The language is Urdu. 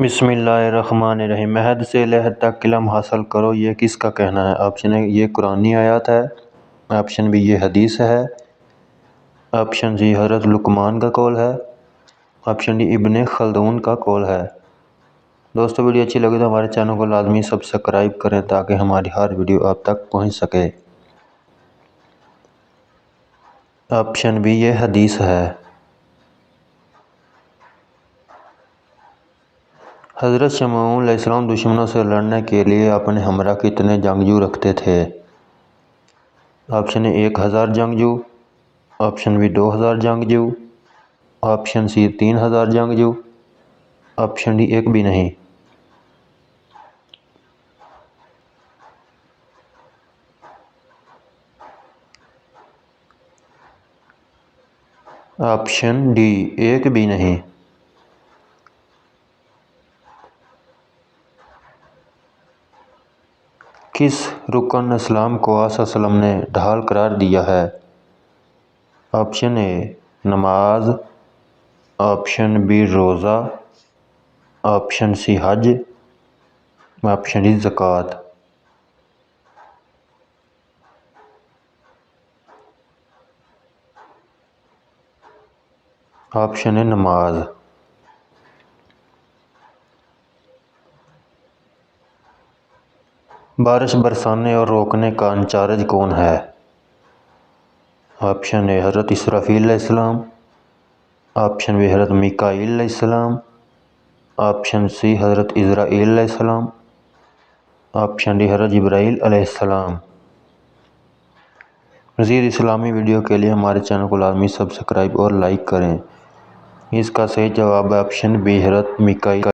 بسم اللہ الرحمن الرحیم۔ عہد سے لحد تک علم حاصل کرو، یہ کس کا کہنا ہے؟ آپشن اے یہ قرآنی آیات ہے، آپشن بی یہ حدیث ہے، آپشن سی حضرت لقمان کا قول ہے، آپشن ڈی ابن خلدون کا قول ہے۔ دوستو ویڈیو اچھی لگے تو ہمارے چینل کو لازمی سبسکرائب کریں تاکہ ہماری ہر ویڈیو آپ تک پہنچ سکے۔ آپشن بی یہ حدیث ہے۔ حضرت شمعون علیہ السلام دشمنوں سے لڑنے کے لیے اپنے ہمراہ کتنے جنگجو رکھتے تھے؟ آپشن اے 1000 جنگجو، آپشن بی 2000 جنگجو، آپشن سی 3000 جنگجو، آپشن ڈی ایک بھی نہیں۔ آپشن ڈی ایک بھی نہیں۔ کس رکن اسلام کو آقا صلی اللہ علیہ وسلم نے ڈھال قرار دیا ہے؟ آپشن اے نماز، آپشن بی روزہ، آپشن سی حج، آپشن ڈی زکوٰۃ۔ آپشن اے نماز۔ بارش برسانے اور روکنے کا انچارج کون ہے؟ آپشن اے حضرت اسرافیل علیہ السلام، آپشن بی حضرت میکائیل علیہ السلام، آپشن سی حضرت عزرائیل علیہ السلام، آپشن ڈی حضرت جبرائیل علیہ السلام۔ مزید اسلامی ویڈیو کے لیے ہمارے چینل کو لازمی سبسکرائب اور لائک کریں۔ اس کا صحیح جواب ہے آپشن بی حضرت میکائیل۔